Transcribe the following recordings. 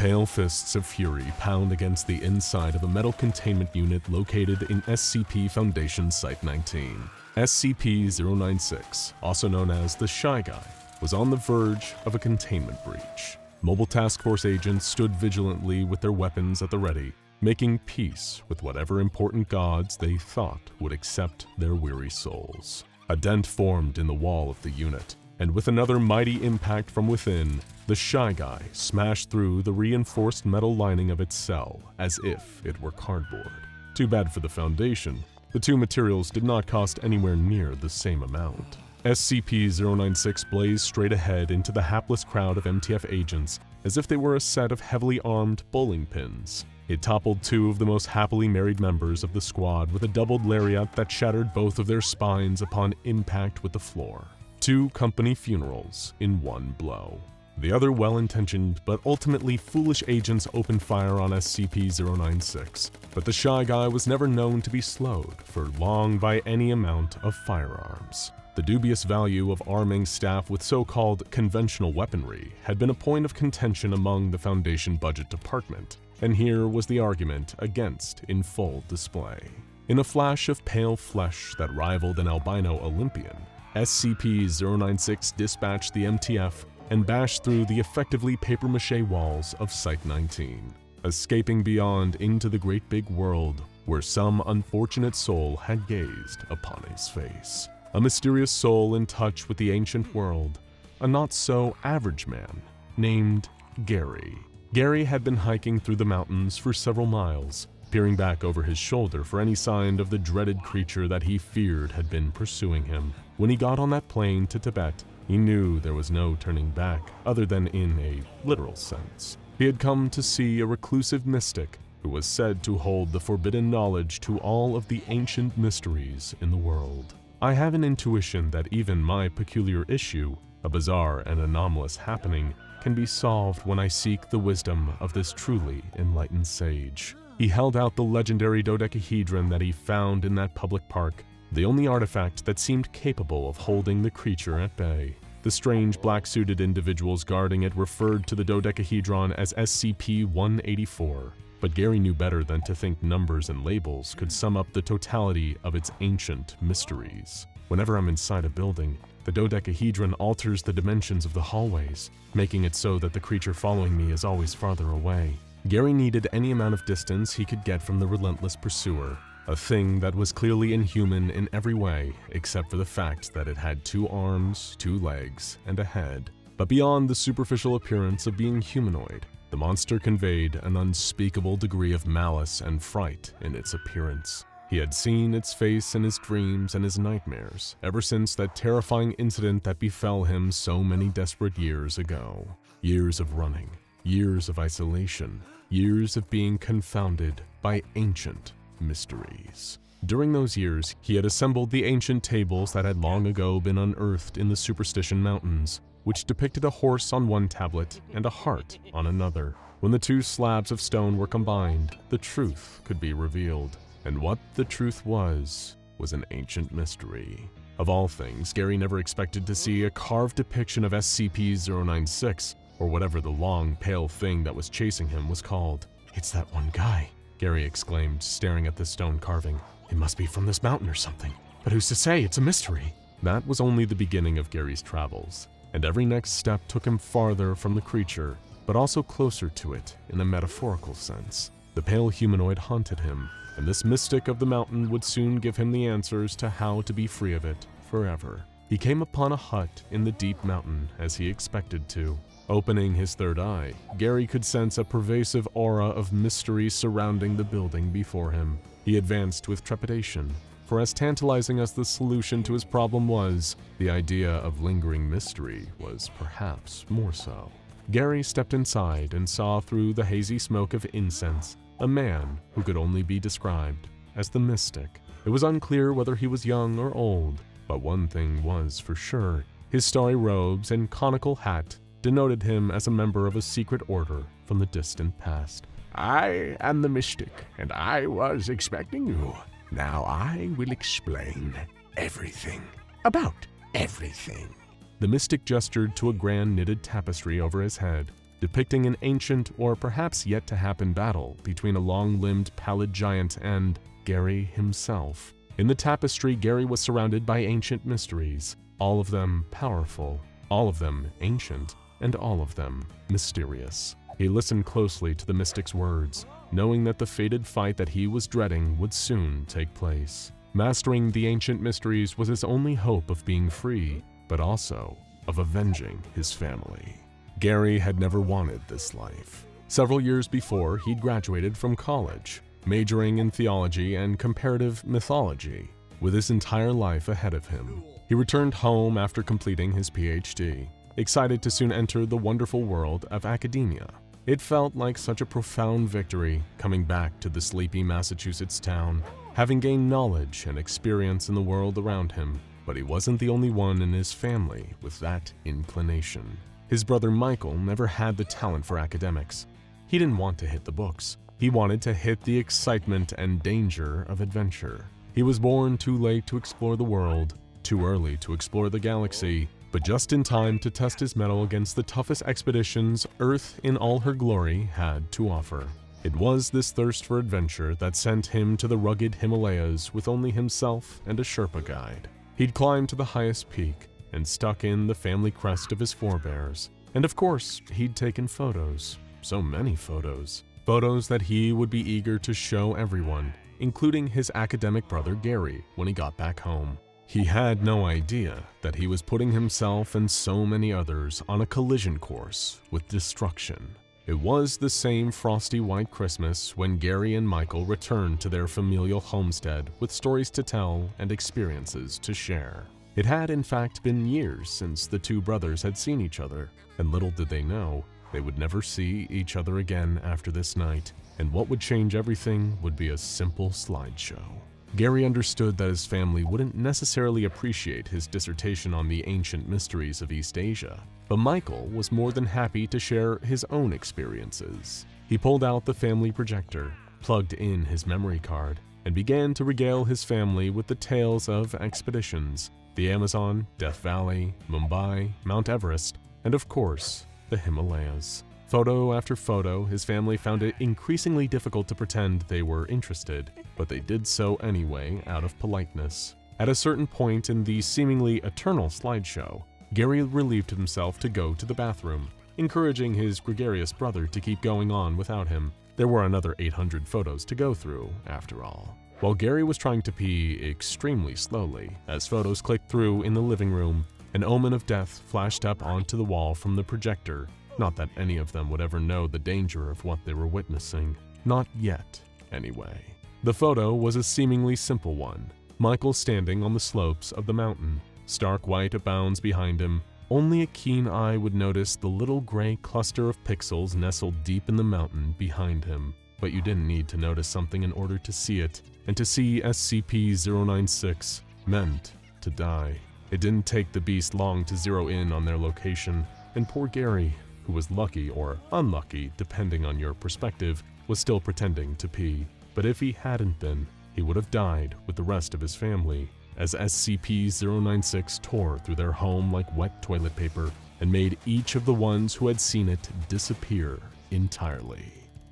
pale fists of fury pound against the inside of a metal containment unit located in SCP Foundation Site-19. SCP-096, also known as the Shy Guy, was on the verge of a containment breach. Mobile Task Force agents stood vigilantly with their weapons at the ready, making peace with whatever important gods they thought would accept their weary souls. A dent formed in the wall of the unit, and with another mighty impact from within, the Shy Guy smashed through the reinforced metal lining of its cell as if it were cardboard. Too bad for the Foundation, the two materials did not cost anywhere near the same amount. SCP-096 blazed straight ahead into the hapless crowd of MTF agents as if they were a set of heavily armed bowling pins. It toppled two of the most happily married members of the squad with a doubled lariat that shattered both of their spines upon impact with the floor. Two company funerals in one blow. The other well-intentioned but ultimately foolish agents opened fire on SCP-096, but the Shy Guy was never known to be slowed for long by any amount of firearms. The dubious value of arming staff with so-called conventional weaponry had been a point of contention among the Foundation Budget Department, and here was the argument against in full display. In a flash of pale flesh that rivaled an albino Olympian, SCP-096 dispatched the MTF and bashed through the effectively papier-mâché walls of Site-19, escaping beyond into the great big world where some unfortunate soul had gazed upon his face. A mysterious soul in touch with the ancient world, a not-so-average man named Gary. Gary had been hiking through the mountains for several miles, peering back over his shoulder for any sign of the dreaded creature that he feared had been pursuing him. When he got on that plane to Tibet, he knew there was no turning back, other than in a literal sense. He had come to see a reclusive mystic who was said to hold the forbidden knowledge to all of the ancient mysteries in the world. I have an intuition that even my peculiar issue, a bizarre and anomalous happening, can be solved when I seek the wisdom of this truly enlightened sage. He held out the legendary dodecahedron that he found in that public park, the only artifact that seemed capable of holding the creature at bay. The strange black-suited individuals guarding it referred to the dodecahedron as SCP-184, but Gary knew better than to think numbers and labels could sum up the totality of its ancient mysteries. Whenever I'm inside a building, the dodecahedron alters the dimensions of the hallways, making it so that the creature following me is always farther away. Gary needed any amount of distance he could get from the relentless pursuer, a thing that was clearly inhuman in every way except for the fact that it had 2 arms, 2 legs, and a head. But beyond the superficial appearance of being humanoid, the monster conveyed an unspeakable degree of malice and fright in its appearance. He had seen its face in his dreams and his nightmares ever since that terrifying incident that befell him so many desperate years ago. Years of running, years of isolation, years of being confounded by ancient mysteries. During those years, he had assembled the ancient tables that had long ago been unearthed in the Superstition Mountains, which depicted a horse on one tablet and a heart on another. When the 2 slabs of stone were combined, the truth could be revealed. And what the truth was an ancient mystery. Of all things, Gary never expected to see a carved depiction of SCP-096, or whatever the long, pale thing that was chasing him was called. "It's that one guy," Gary exclaimed, staring at the stone carving. "It must be from this mountain or something. But who's to say? It's a mystery." That was only the beginning of Gary's travels, and every next step took him farther from the creature, but also closer to it in a metaphorical sense. The pale humanoid haunted him, and this mystic of the mountain would soon give him the answers to how to be free of it forever. He came upon a hut in the deep mountain as he expected to. Opening his third eye, Gary could sense a pervasive aura of mystery surrounding the building before him. He advanced with trepidation, for as tantalizing as the solution to his problem was, the idea of lingering mystery was perhaps more so. Gary stepped inside and saw through the hazy smoke of incense a man who could only be described as the Mystic. It was unclear whether he was young or old, but one thing was for sure. His starry robes and conical hat denoted him as a member of a secret order from the distant past. "I am the Mystic, and I was expecting you. Now I will explain everything about everything." The Mystic gestured to a grand knitted tapestry over his head. depicting an ancient or perhaps yet to happen battle between a long-limbed pallid giant and Gary himself. In the tapestry, Gary was surrounded by ancient mysteries, all of them powerful, all of them ancient, and all of them mysterious. He listened closely to the mystic's words, knowing that the fated fight that he was dreading would soon take place. Mastering the ancient mysteries was his only hope of being free, but also of avenging his family. Gary had never wanted this life. Several years before, he'd graduated from college, majoring in theology and comparative mythology. With his entire life ahead of him, he returned home after completing his PhD, excited to soon enter the wonderful world of academia. It felt like such a profound victory coming back to the sleepy Massachusetts town, having gained knowledge and experience in the world around him. But he wasn't the only one in his family with that inclination. His brother Michael never had the talent for academics. He didn't want to hit the books. He wanted to hit the excitement and danger of adventure. He was born too late to explore the world, too early to explore the galaxy, but just in time to test his mettle against the toughest expeditions Earth in all her glory had to offer. It was this thirst for adventure that sent him to the rugged Himalayas with only himself and a Sherpa guide. He'd climbed to the highest peak and stuck in the family crest of his forebears. And of course, he'd taken photos. So many photos. Photos that he would be eager to show everyone, including his academic brother Gary when he got back home. He had no idea that he was putting himself and so many others on a collision course with destruction. It was the same frosty white Christmas when Gary and Michael returned to their familial homestead with stories to tell and experiences to share. It had in fact been years since the two brothers had seen each other, and little did they know, they would never see each other again after this night, and what would change everything would be a simple slideshow. Gary understood that his family wouldn't necessarily appreciate his dissertation on the ancient mysteries of East Asia, but Michael was more than happy to share his own experiences. He pulled out the family projector, plugged in his memory card, and began to regale his family with the tales of expeditions, the Amazon, Death Valley, Mumbai, Mount Everest, and of course, the Himalayas. Photo after photo, his family found it increasingly difficult to pretend they were interested, but they did so anyway out of politeness. At a certain point in the seemingly eternal slideshow, Gary relieved himself to go to the bathroom, encouraging his gregarious brother to keep going on without him. There were another 800 photos to go through, after all. While Gary was trying to pee extremely slowly, as photos clicked through in the living room, an omen of death flashed up onto the wall from the projector. Not that any of them would ever know the danger of what they were witnessing. Not yet, anyway. The photo was a seemingly simple one. Michael standing on the slopes of the mountain. Stark white abounds behind him. Only a keen eye would notice the little gray cluster of pixels nestled deep in the mountain behind him. But you didn't need to notice something in order to see it, and to see SCP-096 meant to die. It didn't take the beast long to zero in on their location, and poor Gary, who was lucky or unlucky depending on your perspective, was still pretending to pee. But if he hadn't been, he would have died with the rest of his family, as SCP-096 tore through their home like wet toilet paper and made each of the ones who had seen it disappear entirely.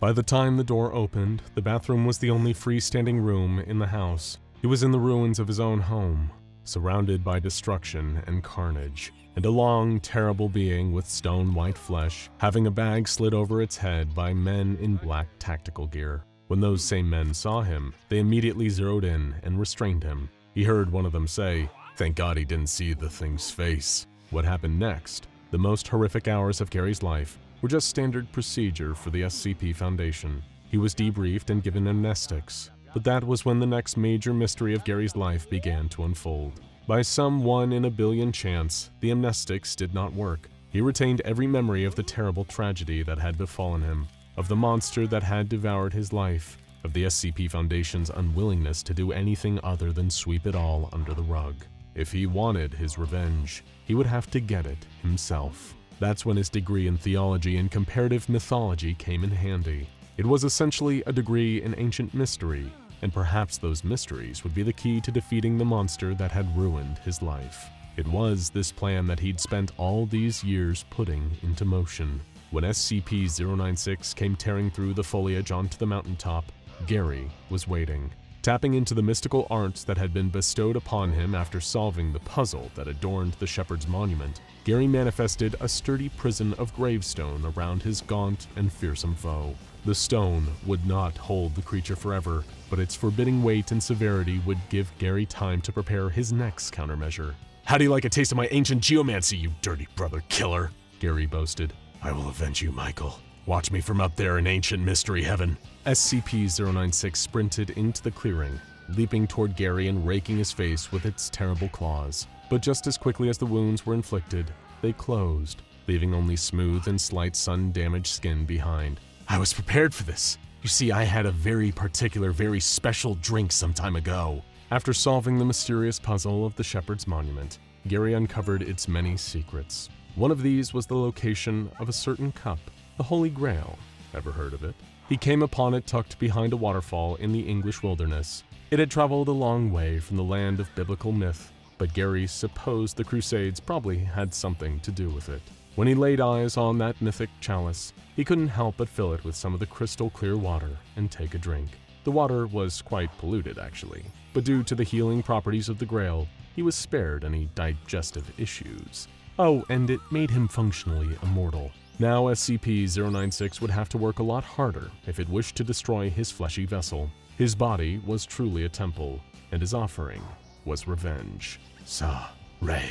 By the time the door opened, the bathroom was the only freestanding room in the house. He was in the ruins of his own home, surrounded by destruction and carnage, and a long, terrible being with stone-white flesh, having a bag slid over its head by men in black tactical gear. When those same men saw him, they immediately zeroed in and restrained him. He heard one of them say, "Thank God he didn't see the thing's face." What happened next? The most horrific hours of Gary's life were just standard procedure for the SCP Foundation. He was debriefed and given amnestics, but that was when the next major mystery of Gary's life began to unfold. By some 1 in a billion chance, the amnestics did not work. He retained every memory of the terrible tragedy that had befallen him, of the monster that had devoured his life, of the SCP Foundation's unwillingness to do anything other than sweep it all under the rug. If he wanted his revenge, he would have to get it himself. That's when his degree in theology and comparative mythology came in handy. It was essentially a degree in ancient mystery, and perhaps those mysteries would be the key to defeating the monster that had ruined his life. It was this plan that he'd spent all these years putting into motion. When SCP-096 came tearing through the foliage onto the mountaintop, Gary was waiting. Tapping into the mystical arts that had been bestowed upon him after solving the puzzle that adorned the Shepherd's Monument, Gary manifested a sturdy prison of gravestone around his gaunt and fearsome foe. The stone would not hold the creature forever, but its forbidding weight and severity would give Gary time to prepare his next countermeasure. "How do you like a taste of my ancient geomancy, you dirty brother killer?" Gary boasted. "I will avenge you, Michael. Watch me from up there in ancient mystery heaven." SCP-096 sprinted into the clearing, leaping toward Gary and raking his face with its terrible claws. But just as quickly as the wounds were inflicted, they closed, leaving only smooth and slight sun-damaged skin behind. "I was prepared for this. You see, I had a very particular, very special drink some time ago." After solving the mysterious puzzle of the Shepherd's Monument, Gary uncovered its many secrets. One of these was the location of a certain cup, the Holy Grail. Ever heard of it? He came upon it tucked behind a waterfall in the English wilderness. It had traveled a long way from the land of biblical myth, but Gary supposed the Crusades probably had something to do with it. When he laid eyes on that mythic chalice, he couldn't help but fill it with some of the crystal-clear water and take a drink. The water was quite polluted, actually, but due to the healing properties of the Grail, he was spared any digestive issues. Oh, and it made him functionally immortal. Now SCP-096 would have to work a lot harder if it wished to destroy his fleshy vessel. His body was truly a temple, and his offering was revenge. "Sa, Re,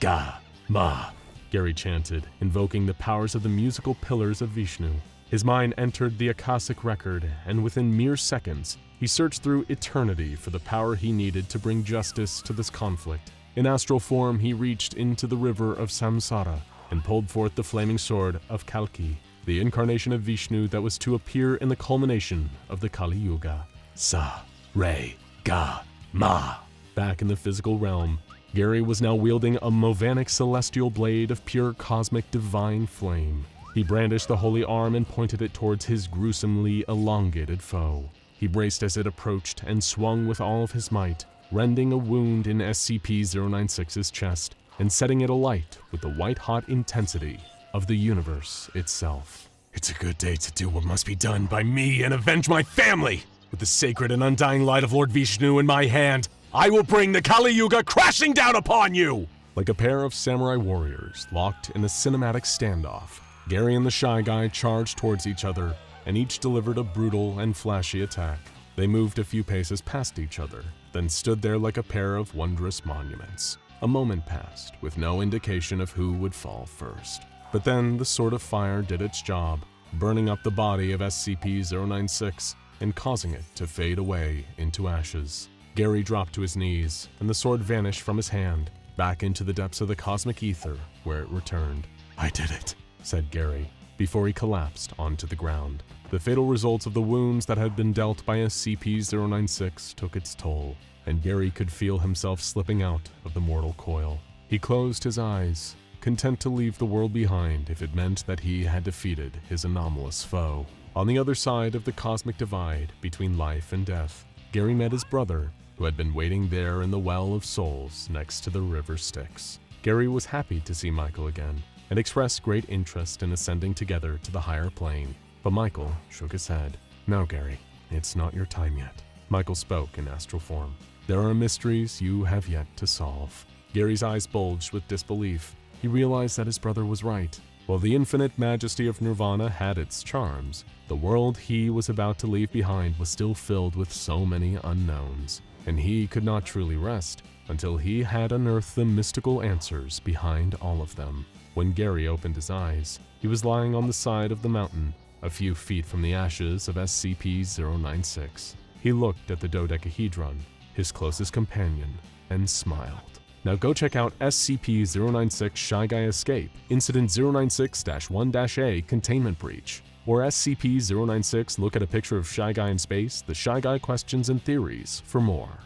Ga, Ma," Gary chanted, invoking the powers of the musical pillars of Vishnu. His mind entered the Akashic record, and within mere seconds, he searched through eternity for the power he needed to bring justice to this conflict. In astral form, he reached into the river of Samsara and pulled forth the flaming sword of Kalki, the incarnation of Vishnu that was to appear in the culmination of the Kali Yuga. Sa, Re, Ga, Ma. Back in the physical realm, Gary was now wielding a Movanic celestial blade of pure cosmic divine flame. He brandished the holy arm and pointed it towards his gruesomely elongated foe. He braced as it approached and swung with all of his might, rending a wound in SCP-096's chest and setting it alight with the white-hot intensity of the universe itself. "It's a good day to do what must be done by me and avenge my family! With the sacred and undying light of Lord Vishnu in my hand, I will bring the Kali Yuga crashing down upon you!" Like a pair of samurai warriors locked in a cinematic standoff, Gary and the Shy Guy charged towards each other, and each delivered a brutal and flashy attack. They moved a few paces past each other, then stood there like a pair of wondrous monuments. A moment passed, with no indication of who would fall first. But then the Sword of Fire did its job, burning up the body of SCP-096 and causing it to fade away into ashes. Gary dropped to his knees, and the sword vanished from his hand, back into the depths of the cosmic ether, where it returned. "I did it," said Gary, before he collapsed onto the ground. The fatal results of the wounds that had been dealt by SCP-096 took its toll, and Gary could feel himself slipping out of the mortal coil. He closed his eyes, content to leave the world behind if it meant that he had defeated his anomalous foe. On the other side of the cosmic divide between life and death, Gary met his brother, who had been waiting there in the Well of Souls next to the river Styx. Gary was happy to see Michael again, and expressed great interest in ascending together to the higher plane. But Michael shook his head. "No, Gary, it's not your time yet." Michael spoke in astral form. "There are mysteries you have yet to solve." Gary's eyes bulged with disbelief. He realized that his brother was right. While the infinite majesty of Nirvana had its charms, the world he was about to leave behind was still filled with so many unknowns, and he could not truly rest until he had unearthed the mystical answers behind all of them. When Gary opened his eyes, he was lying on the side of the mountain, a few feet from the ashes of SCP-096. He looked at the dodecahedron, his closest companion, and smiled. Now go check out SCP-096 Shy Guy Escape, Incident 096-1-A Containment Breach, or SCP-096 Look at a Picture of Shy Guy in Space, The Shy Guy Questions and Theories for more.